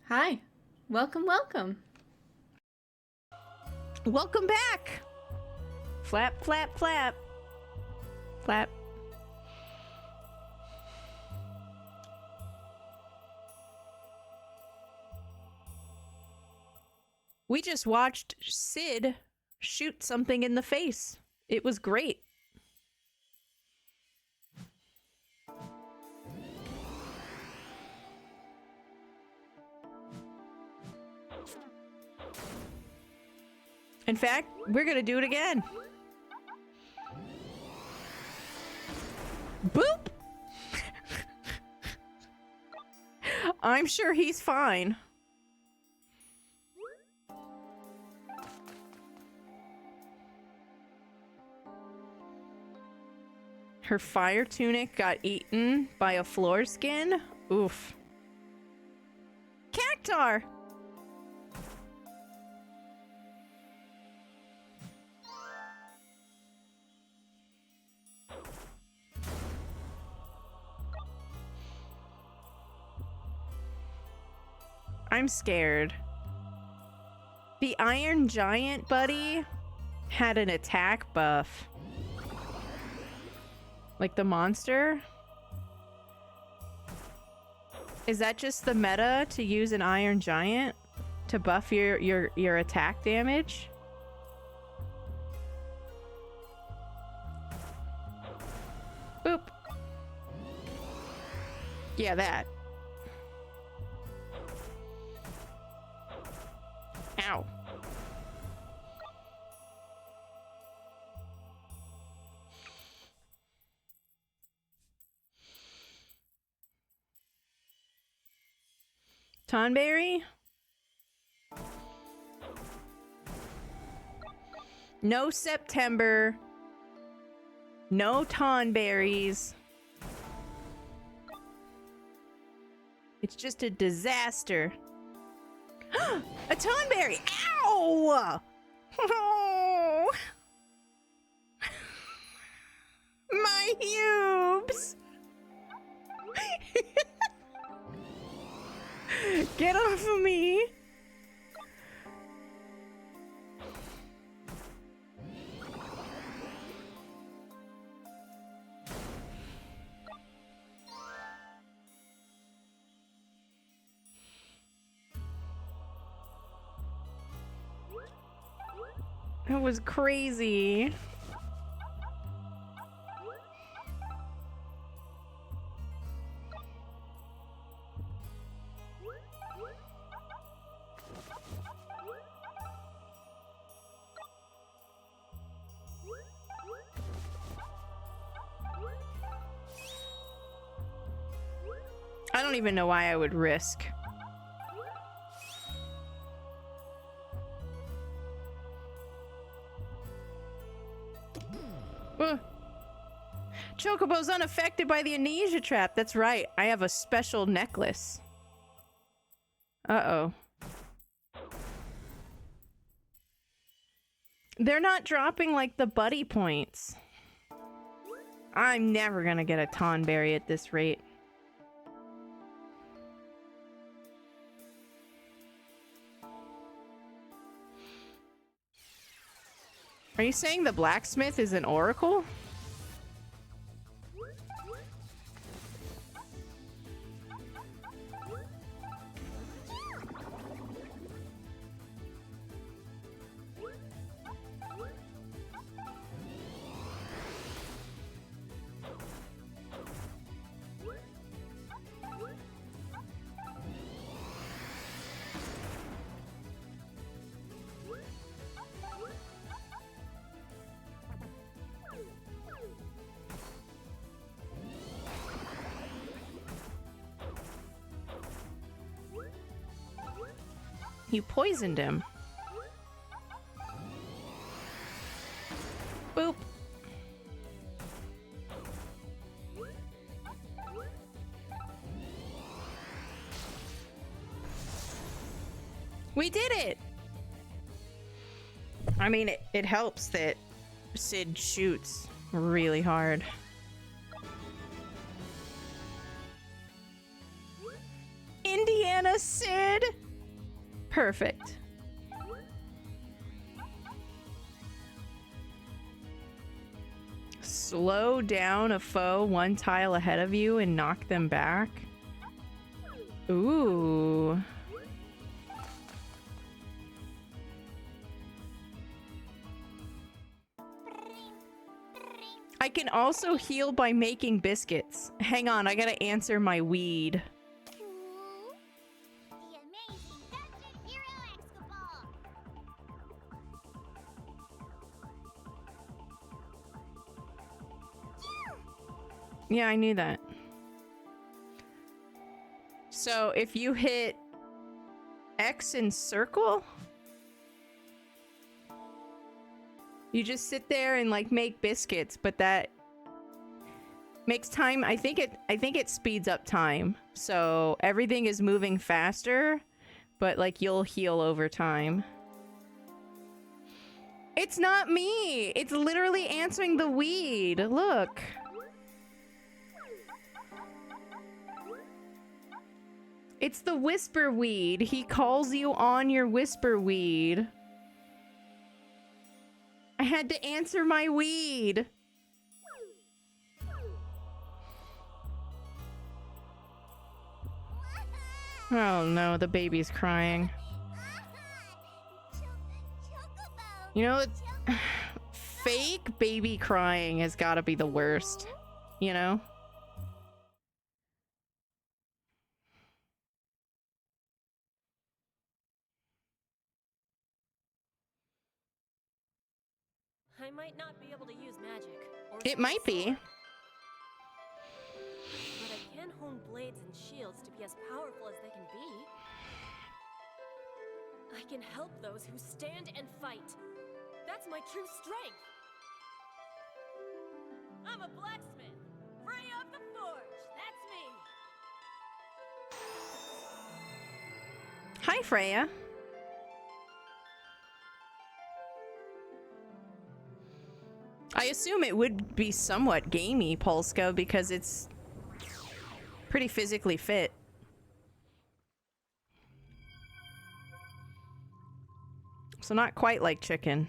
Hi. Welcome, welcome. Welcome back! Flap, flap, flap. Flap. We just watched Sid shoot something in the face. It was great. In fact, we're gonna do it again. Boop! I'm sure he's fine. Her fire tunic got eaten by a floor skin? Oof. Cactar! I'm scared. The Iron Giant buddy had an attack buff. Like the monster? Is that just the meta to use an Iron Giant to buff your attack damage? Boop. Yeah, that. Ow. Tonberry? No September. No Tonberries. It's just a disaster. A Tonberry! Ow! Oh. My hubes! Get off of me! That was crazy. I don't even know why I would risk. Chocobo's unaffected by the amnesia trap. That's right. I have a special necklace. Uh-oh. They're not dropping, like, the buddy points. I'm never gonna get a Tonberry at this rate. Are you saying the blacksmith is an oracle? You poisoned him. Boop. We did it! I mean, it helps that Sid shoots really hard. Indiana Sid! Perfect. Slow down a foe one tile ahead of you and knock them back. Ooh. I can also heal by making biscuits. Hang on, I gotta answer my weed. Yeah, I knew that. So if you hit X and circle, you just sit there and like make biscuits, but that makes time. I think it speeds up time. So everything is moving faster, but like you'll heal over time. It's not me. It's literally answering the weed. Look. It's the whisper weed. He calls you on your whisper weed. I had to answer my weed. Oh no, the baby's crying. You know, it's fake baby crying has got to be the worst, you know? I might not be able to use magic. It might be. But I can hone blades and shields to be as powerful as they can be. I can help those who stand and fight. That's my true strength. I'm a blacksmith. Freya of the Forge. That's me. Hi, Freya. I assume it would be somewhat gamey, Polska, because it's pretty physically fit. So not quite like chicken.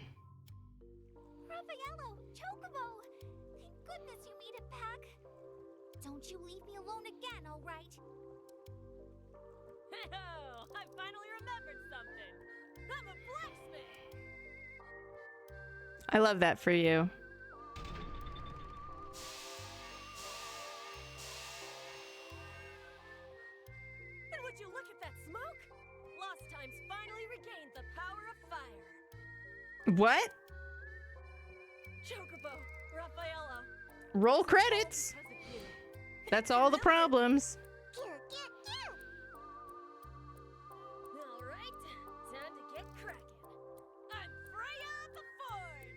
Raffaello, Chocobo! Thank goodness you made it back. Don't you leave me alone again, all right? Oh, I finally remembered something. I'm a blacksmith. I love that for you. And would you look at that smoke? Lost Times finally regained the power of fire. What? Chocobo, Raffaello. Roll credits. Because of you. That's all the problems. All right, time to get cracking. I'm Freya of the Forge.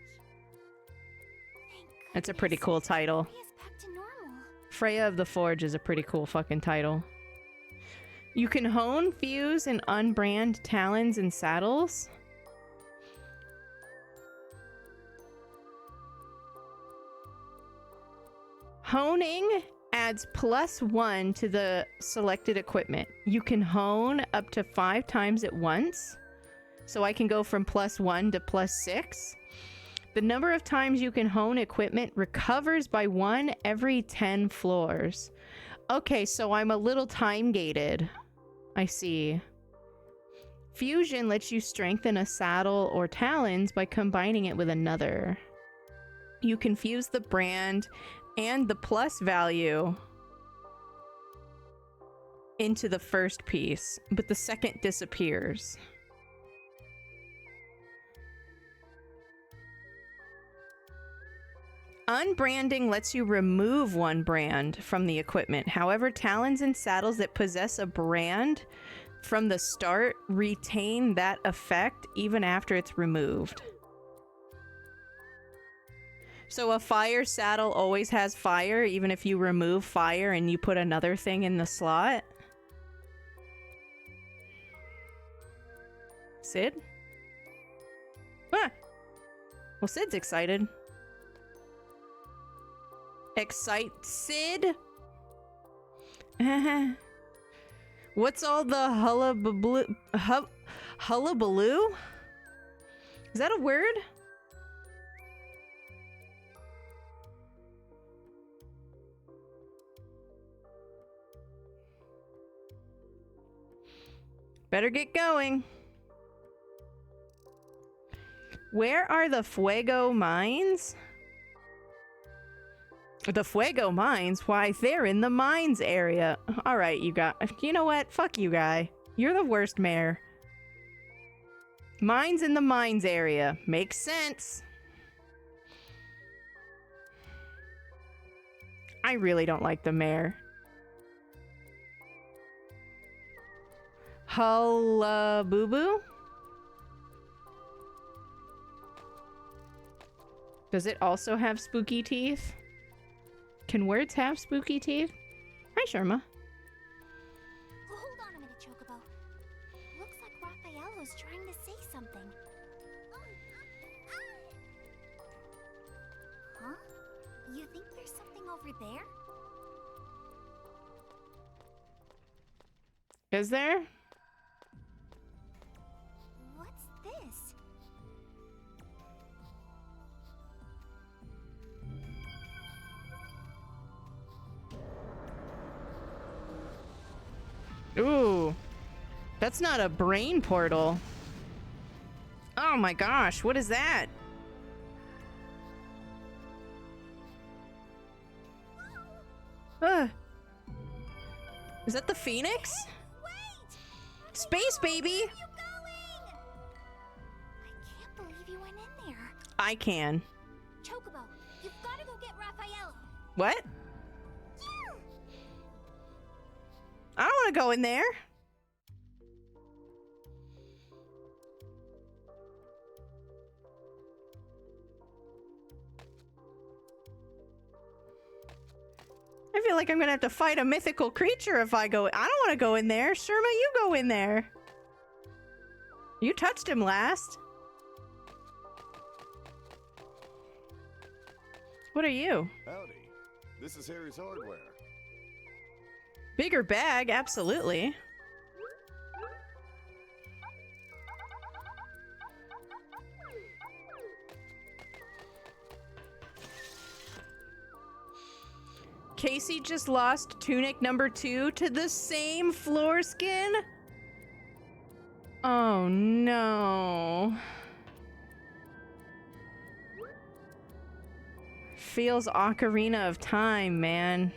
That's a pretty cool title. Freya's back to normal. Freya of the Forge is a pretty cool fucking title. You can hone, fuse, and unbrand talons and saddles. Honing adds +1 to the selected equipment. You can hone up to 5 times at once. So I can go from +1 to +6. The number of times you can hone equipment recovers by 1 every 10 floors. Okay, so I'm a little time gated. I see. Fusion lets you strengthen a saddle or talons by combining it with another. You can fuse the brand and the plus value into the first piece, but the second disappears. Unbranding lets you remove one brand from the equipment. However, talons and saddles that possess a brand from the start retain that effect even after it's removed. So a fire saddle always has fire, even if you remove fire and you put another thing in the slot. Sid? Ah! Well, Sid's excited. Excite Sid? What's all the hullabaloo? Is that a word? Better get going. Where are the Fuego mines? The Fuego mines? Why, they're in the mines area. Alright, you know what? Fuck you, guy. You're the worst mayor. Mines in the mines area. Makes sense. I really don't like the mayor. Hullaboo? Does it also have spooky teeth? Can words have spooky teeth? Hi, Sharma. Hold on a minute, Chocobo. Looks like Raphael is trying to say something. Huh? You think there's something over there? Is there? What's this? Ooh. That's not a brain portal. Oh my gosh, what is that? Is that the Phoenix? Wait! Space baby! Where are you going? I can't believe you went in there. I can. Chocobo, you've got to go get Raphael. What? Yeah. I don't want to go in there. I feel like I'm gonna have to fight a mythical creature if I go. I don't want to go in there. Sherma, you go in there. You touched him last. What are you? Howdy. This is Harry's Hardware. Bigger bag, absolutely. Casey just lost tunic number 2 to the same floor skin? Oh no. Feels Ocarina of Time, man.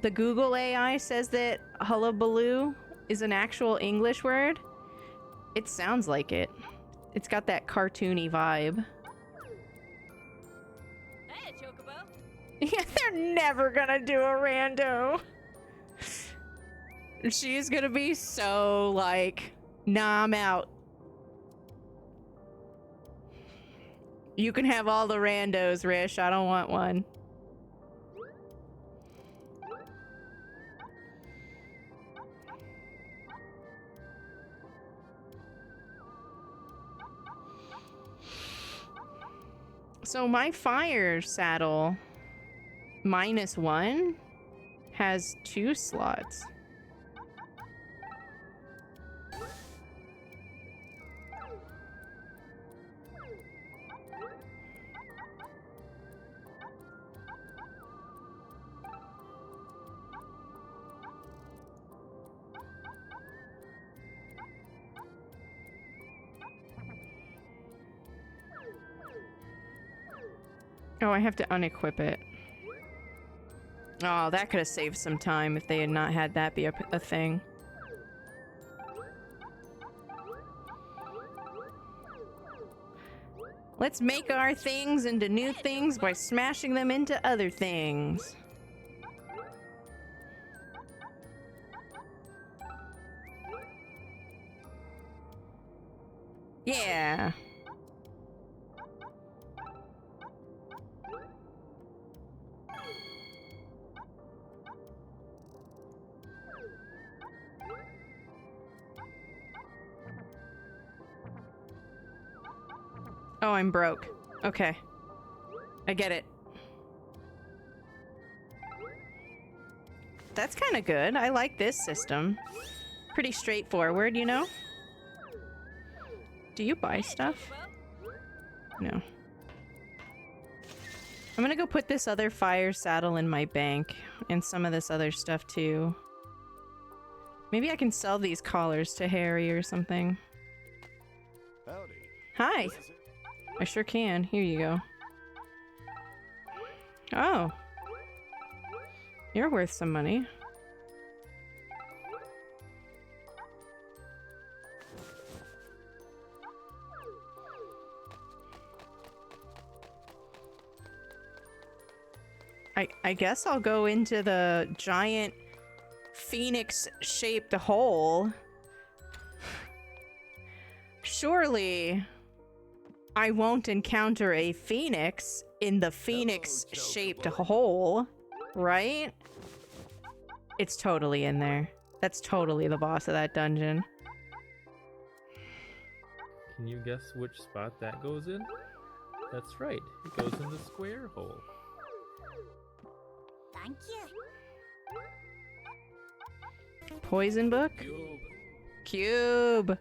The Google AI says that hullabaloo is an actual English word. It sounds like it. It's got that cartoony vibe. Hey, Chocobo. Yeah, they're never gonna do a rando. She's gonna be so like, nah, I'm out. You can have all the randos, Rish. I don't want one. So my fire saddle -1 has 2 slots. Oh, I have to unequip it. Oh, that could have saved some time if they had not had that be a thing. Let's make our things into new things by smashing them into other things. Yeah. Oh, I'm broke. Okay. I get it. That's kind of good. I like this system. Pretty straightforward, you know? Do you buy stuff? No. I'm gonna go put this other fire saddle in my bank and some of this other stuff too. Maybe I can sell these collars to Harry or something. Howdy. Hi. This is it. I sure can. Here you go. Oh. You're worth some money. I guess I'll go into the giant phoenix-shaped hole. Surely I won't encounter a phoenix in the phoenix-shaped hole, right? It's totally in there. That's totally the boss of that dungeon. Can you guess which spot that goes in? That's right, it goes in the square hole. Thank you. Poison book? Cube.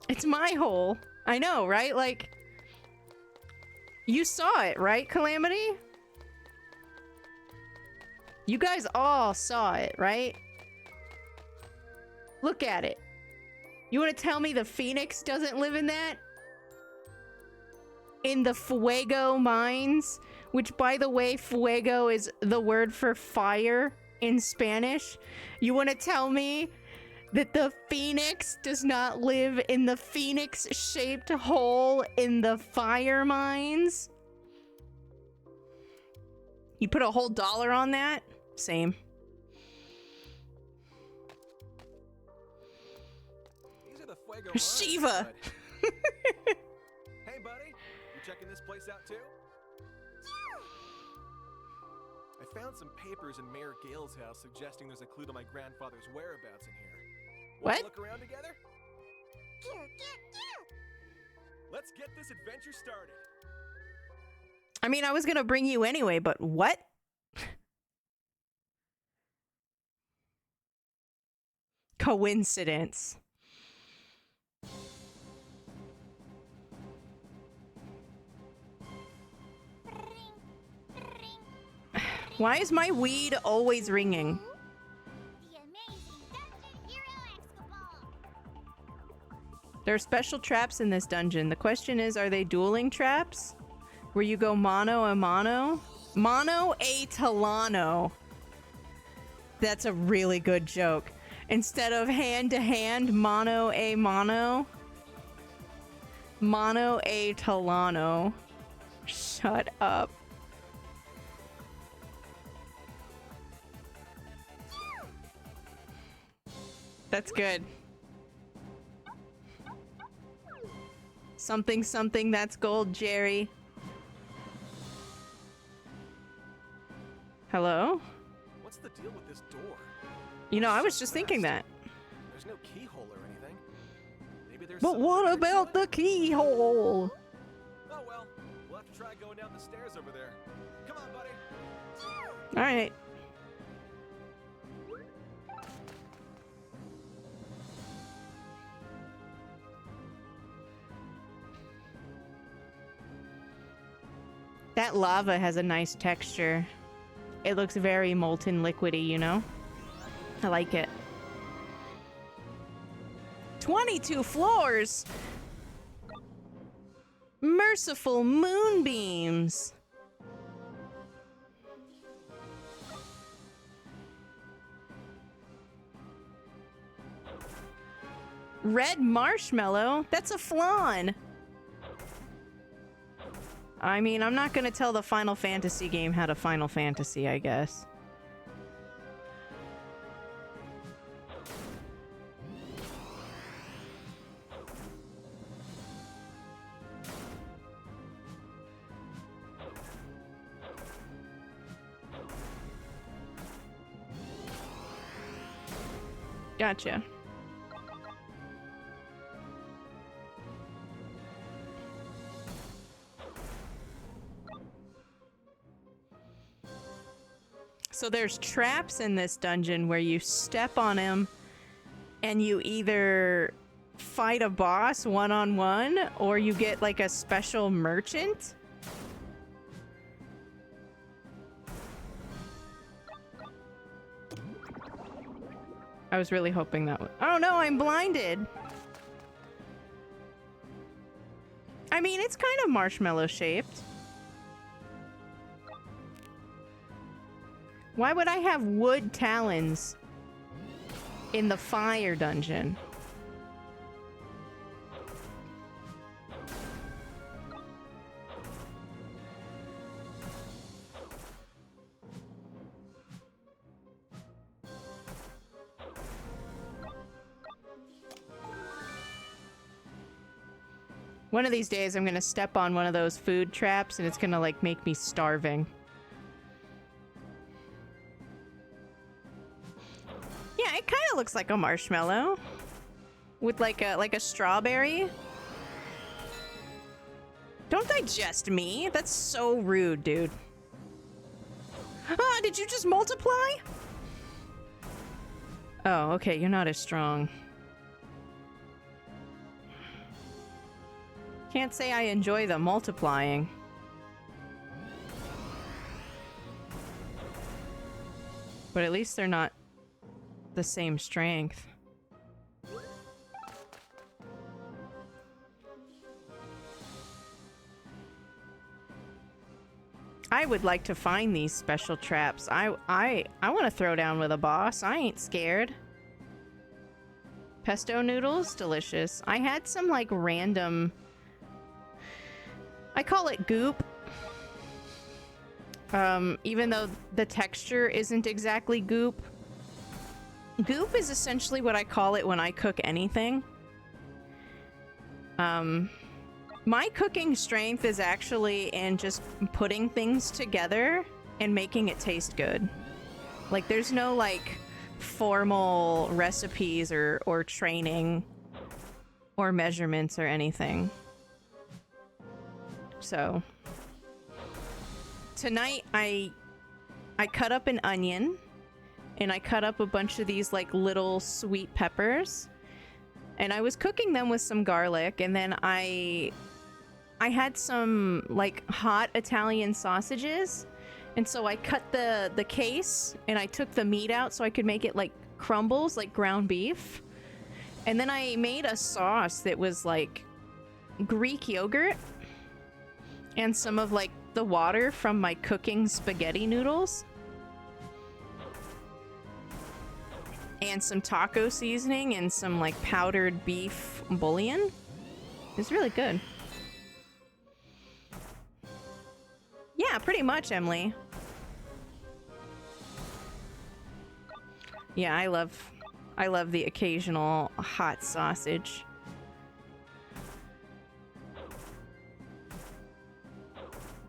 It's my hole. I know, right? Like, you saw it, right, Calamity? You guys all saw it, right? Look at it. You want to tell me the Phoenix doesn't live in that? In the Fuego mines? Which, by the way, Fuego is the word for fire in Spanish. You want to tell me that the Phoenix does not live in the Phoenix-shaped hole in the fire mines? You put a whole $1 on that? Same. These are the Fuego Shiva! Hey, buddy. You checking this place out, too? I found some papers in Mayor Gale's house suggesting there's a clue to my grandfather's whereabouts in here. What? Wanna look around together? Let's get this adventure started. I mean, I was gonna bring you anyway, but what? Coincidence. Why is my weed always ringing? The amazing Dungeon Hero Escobar. There are special traps in this dungeon. The question is, are they dueling traps? Where you go mano a mano? Mano a Talano. That's a really good joke. Instead of hand to hand, mano a mano. Mano a Talano. Shut up. That's good. Something, something, that's gold, Jerry. Hello? What's the deal with this door? You know, I was just thinking that. There's no keyhole or anything. Maybe there's But some what tricks about to the it? keyhole? Oh well, we'll have to try going down the stairs over there. Come on, buddy. Alright. That lava has a nice texture. It looks very molten liquidy, you know? I like it. 22 floors! Merciful moonbeams! Red marshmallow? That's a flan! I mean, I'm not gonna tell the Final Fantasy game how to Final Fantasy, I guess. Gotcha. So there's traps in this dungeon where you step on them and you either fight a boss one-on-one or you get like a special merchant. I was really hoping that would... Oh no, I'm blinded! I mean, it's kind of marshmallow shaped. Why would I have wood talons in the fire dungeon? One of these days I'm gonna step on one of those food traps and it's gonna like make me starving. Yeah, it kind of looks like a marshmallow with like a strawberry. Don't digest me. That's so rude, dude. Ah, did you just multiply? Oh, okay, you're not as strong. Can't say I enjoy the multiplying. But at least they're not the same strength. I would like to find these special traps. I want to throw down with a boss. I ain't scared. Pesto noodles, delicious. I had some like random... I call it goop. Even though the texture isn't exactly goop. Goop is essentially what I call it when I cook anything. My cooking strength is actually in just putting things together and making it taste good. Like, there's no, like, formal recipes or training or measurements or anything. So, tonight I cut up an onion and I cut up a bunch of these like little sweet peppers and I was cooking them with some garlic, and then I had some like hot Italian sausages, and so I cut the case and I took the meat out so I could make it like crumbles, like ground beef. And then I made a sauce that was like Greek yogurt and some of like the water from my cooking spaghetti noodles and some taco seasoning and some like powdered beef bouillon. It's really good. Yeah, pretty much, Emily. Yeah, I love the occasional hot sausage.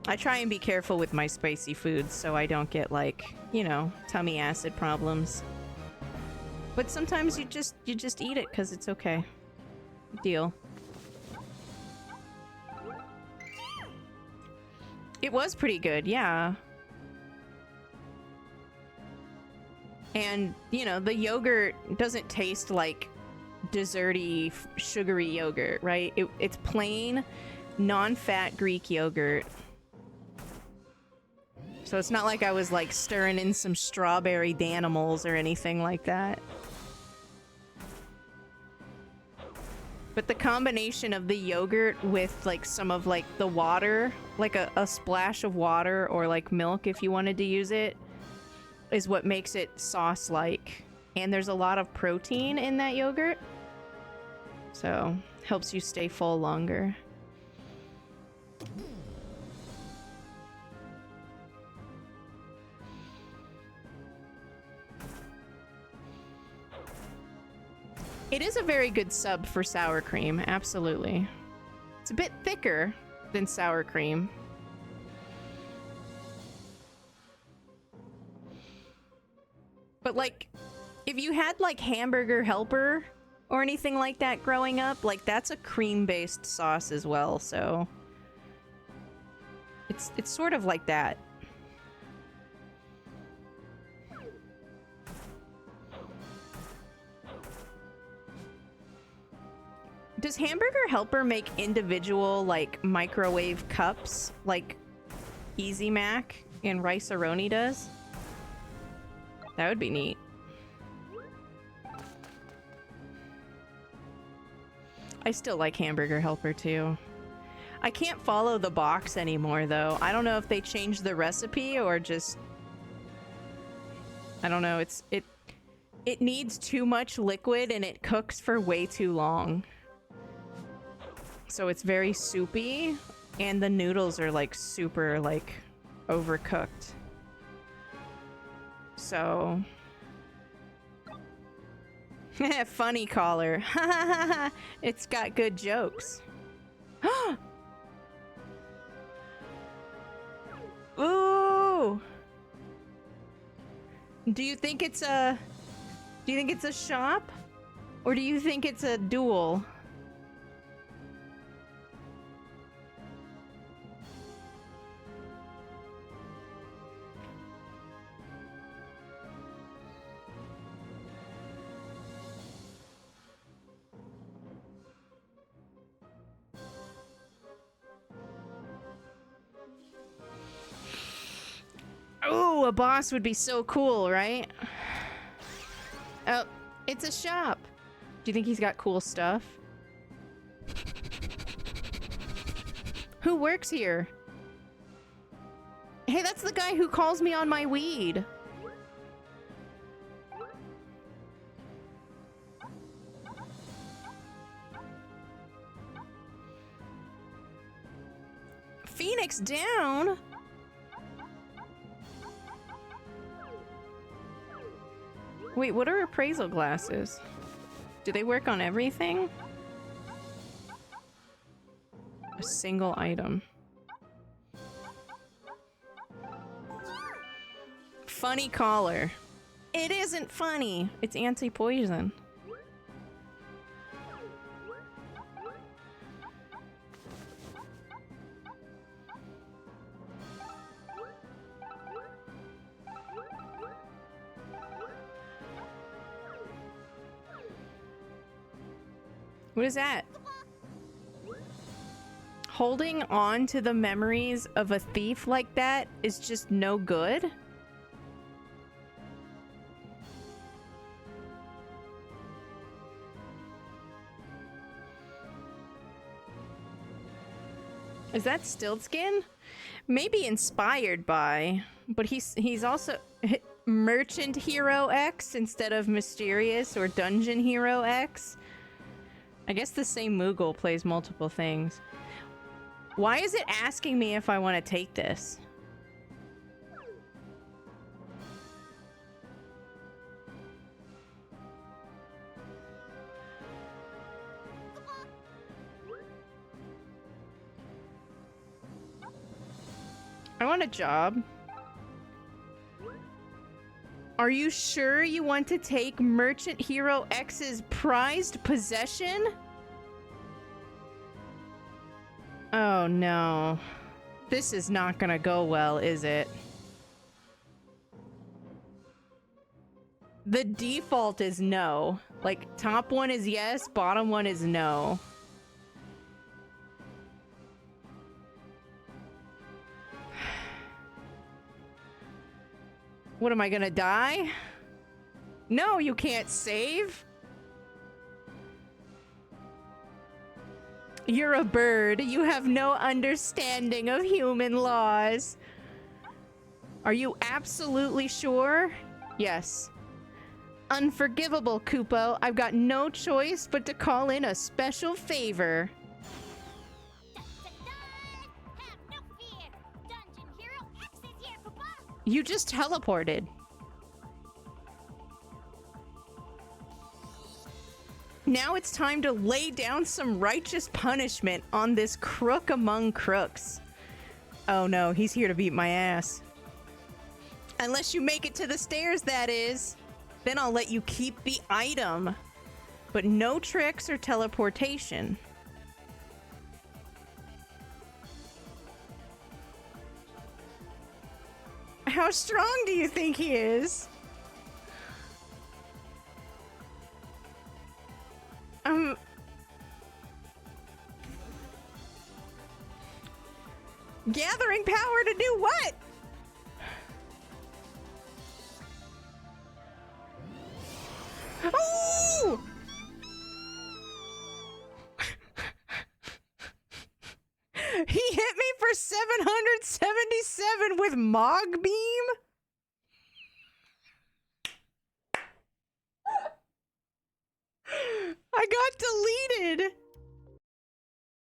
I try and be careful with my spicy foods so I don't get like, you know, tummy acid problems. But sometimes you just eat it because it's okay. Deal. It was pretty good, yeah. And, you know, the yogurt doesn't taste like desserty, sugary yogurt, right? It's plain, non-fat Greek yogurt. So it's not like I was like stirring in some strawberry Danimals or anything like that. But the combination of the yogurt with like some of like the water, like a splash of water or like milk if you wanted to use it, is what makes it sauce-like. And there's a lot of protein in that yogurt, so helps you stay full longer. It is a very good sub for sour cream, absolutely. It's a bit thicker than sour cream. But like, If you had like hamburger helper or anything like that growing up, like that's a cream-based sauce as well, so it's sort of like that. Does Hamburger Helper make individual like microwave cups like Easy Mac and Rice-A-Roni does? That would be neat. I still like Hamburger Helper too. I can't follow the box anymore though. I don't know if they changed the recipe or just... I don't know. It needs too much liquid and it cooks for way too long. So it's very soupy and the noodles are like super like overcooked. So... Funny caller. It's got good jokes. Ooh. Do you think it's a shop? Or do you think it's a duel? Oh, a boss would be so cool, right? Oh, it's a shop. Do you think he's got cool stuff? Who works here? Hey, that's the guy who calls me on my weed. Phoenix down? Wait, what are appraisal glasses? Do they work on everything? A single item. Funny collar. It isn't funny. It's anti-poison. What is that? Holding on to the memories of a thief like that is just no good? Is that Stiltskin? Maybe inspired by, but he's also Merchant Hero X instead of Mysterious or Dungeon Hero X. I guess the same Moogle plays multiple things. Why is it asking me if I want to take this? I want a job. Are you sure you want to take Merchant Hero X's prized possession? Oh no. This is not gonna go well, is it? The default is no. Like, top one is yes, bottom one is no. What am I gonna die? No, you can't save. You're a bird. You have no understanding of human laws. Are you absolutely sure? Yes. Unforgivable, Kupo. I've got no choice but to call in a special favor. Have no fear. Dungeon Hero X is here, Papa. You just teleported. Now it's time to lay down some righteous punishment on this crook among crooks. Oh no, he's here to beat my ass. Unless you make it to the stairs, that is. Then I'll let you keep the item. But no tricks or teleportation. How strong do you think he is? Gathering power to do what? Oh! He hit me for 777 with Mog Beam? I got deleted.